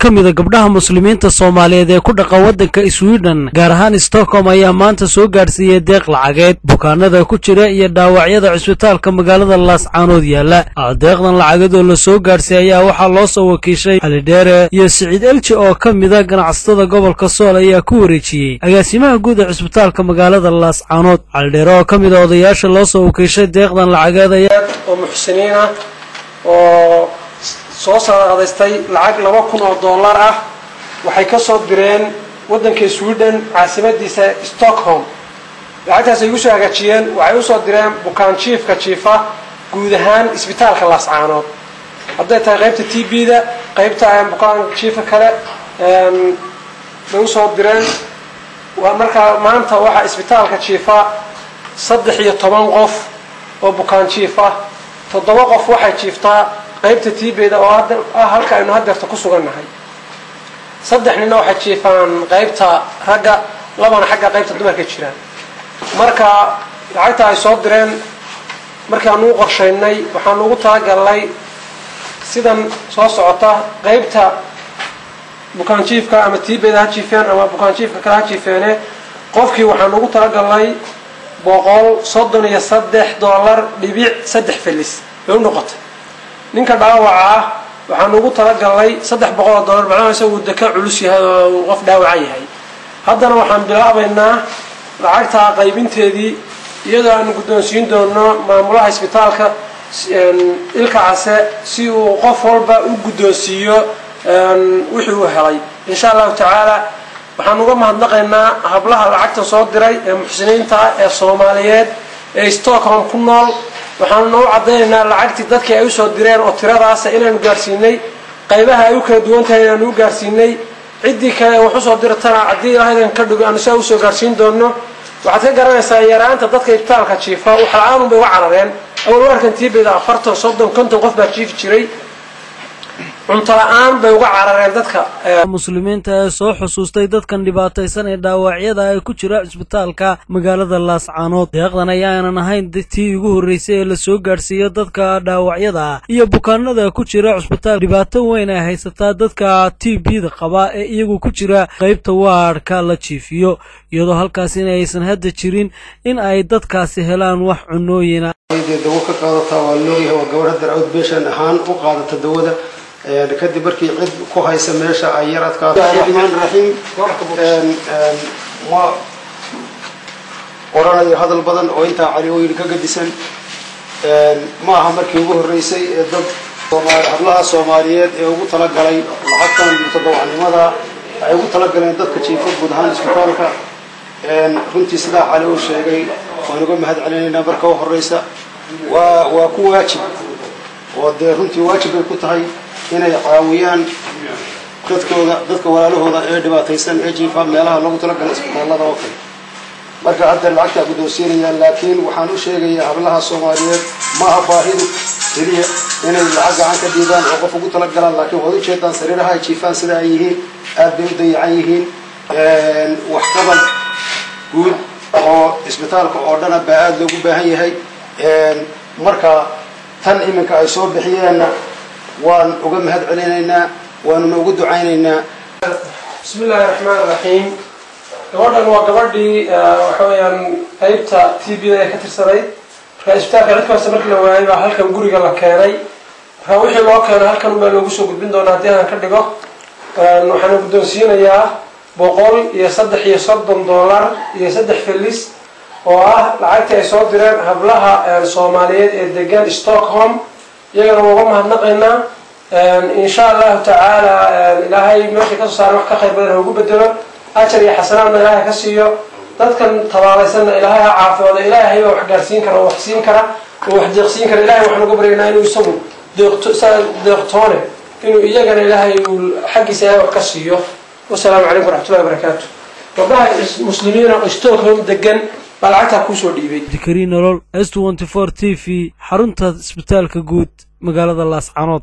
kamida gabdhaha muslimiinta Soomaaliyeed ee ku dhaqan wadanka Sweden gaar ahaan Stockholm ayaa maanta soo gaarsiiyay deeq lacageed bukaanada ku jira iyo dhaawacyada cisbitaalka magaalada Laascaanood yaala. Deeqdan lacageed oo la soo gaarsiiyay ayaa waxa loo soo wakiishay Ali Dheere iyo Siciid Elchi oo kamida ganacsatada gobolka Sool ayaa ku wareejiyay agaasimaha guud ee cisbitaalka magaalada Laascaanood. Ali Dheere oo kamida odayaasha loo soo wakiishay deeqdan lacageed ayaa oo muxsiniina oo soo saaraystay lacag $2,000 ah waxay ka soo direen wadanka Sweden caasimadiisa Stockholm. lacagtaas ay u soo hagaajiyeen waxay u soo direen bukaan jiifa guud ahaan isbitaalka Laascaanood hadday tahay qaybta TB-da qaybta bukaan jiifa kale way u soo direen marka maanta waxa isbitaalka jiifa 13 qof oo bukaan jiifa 7 qof waxay jiiftaa qaybta TB-da oo halka aynu hadda ku sugannahay 3 nin waxay jiifaan qaybta ragga 2 xagga qaybta dumarka jiraan. marka lacagta ay soo direen markaan uu qorsheynay waxaan ugu talagalay sidan soo socota qaybta bukaan jiifka ama TB-da jiifaan ama bukaan jiifka kala jiifeene qofkii waxaan ugu talagalay $133.3 filis oo noqotay. ninka dhaawaca waxaan ugu talagalay $300 macnaheedu isagu daka culus yahay oo qof dhaawac yahay. haddana waxaan bilaabaynaa lacagta qaybinteedii iyadoo aan guddoonsiin doono maamulaha isbitaalka ilka case si uu qof walba u guddoonsiiyo wixii uu helay insha Allah taala. waxaan uga mahadnaqaynaa hablaha lacagta soo diray ee muxsiniinta ee Soomaaliyeed ee Stockholm ku nool. waxaan noo cadeynaynaa lacagtii dadkii ay u soo direen oo tiradaas inaan gaarsiinay qaybaha ay u kala duwan tahay inaan u gaarsiinay cidii kale wax u soo dirtana hadii ilaahay ka dhigo aan soo soo gaarsiin doono. waxaad ka garanaysaa yaraanta dadka isbitaalka jiifa waxa aan bay wax carareen awal warkan TB-da 40 30 50 qof baa jiif jiray cunto la'aan bay uga carareen dadka muslimiinta ee soo xusuustay dadkan dhibaataysan ee dhaawacyada ay ku jira isbitaalka magaalada Laascaanood. deeqdan ayaanan ahayn tii ugu horeysay ee la soo gaarsiiyo dadka dhaawacyada iyo bukaanada ku jira isbitaalka. dhibaato weyn ay haysataa dadka TB-da qaba ee iyagu ku jira qaybta waardka la jiifiyo iyadoo halkaas in aysan hadda jirin in ay dadkaasi helaan wax cunooyin ah. dawo ka qaadata waa loo yahay waa gabadha darcad beeshan ahaan u qaadata dawada kadib markii cid ku haysa meesha ay yar adkaato. Rahmaan Rahiim ma qoranayo hadal badan oo inta cali oo yiri ka gadisan ma aha markii ugu horeysay ee dad hablaha Soomaaliyeed ee ugu talagalay lacagtan tadawacnimada ay ugu talagaleen dadka jiifa guud ahaan isbitaalka. runtii sida cali oo sheegay waan uga mahad celinaynaa marka ugu horeysa waa ku waajib oo runtii waajib ay ku tahay inay caawiyaan dadka walaalahooda ee dhibaataysan ee jiifa meelaha lagu talagalay isbitaalada oo kale. marka hadda lacagta guddoonsiinayaan laakiin waxaan u sheegayaa hablaha Soomaaliyeed ma aha baahidu kaliya inay lacag gacan ka dhiibaan oo qof ugu talagalaan laakiin wada jeedaan sariiraha jiifaan sida ay yihiin aad bay u dayacan yihiin. wax qabad guud oo isbitaalka oo dhan aad loogu baahan yahay. marka tan iminka ay soo bixiyeen waan uga mahad celinaynaa waan ugu ducaynaynaa. bismillaahir rahmaanir rahiim. gabadhan waa gabadhii waxa weeyaan qaybta TB-da ka tirsaday marka isbitaalka dadkaas markii la waayay baa halkan guriga la keenay. marka wixii loo keenay halkan baa loogu soo gudbin doonaa hadii aan ka dhigo. waxaan guddoonsiinayaa $133.3 filis oo ah lacagta ay soo direen hablaha Soomaaliyeed ee degan Stockholm. iyagana uga mahadnaqaynaa insha Allah taala. ilaahay meesha ka soo saaray wax ka qayb badan ugu bedelo ajar iyo xasanaadna ilaahay ka siiyo. dadkan tabaalaysan ilaahay ha caafiyo. ilaahay wax gaarsiin kara wax siin kara wax deeqsiin kara. ilaahay waxaan ugu baryaynaa inuu isagu deeqtoone inuu iyagana ilaahay xaqiisa wax ka siiyo. والسلام عليكم ورحمة الله وبركاته. gabdhaha muslimiina oo Stockholm degan baa lacagta ku soo dhiibay. Dikari nolol S24 TV xarunta isbitaalka guud magaalada Laascaanood.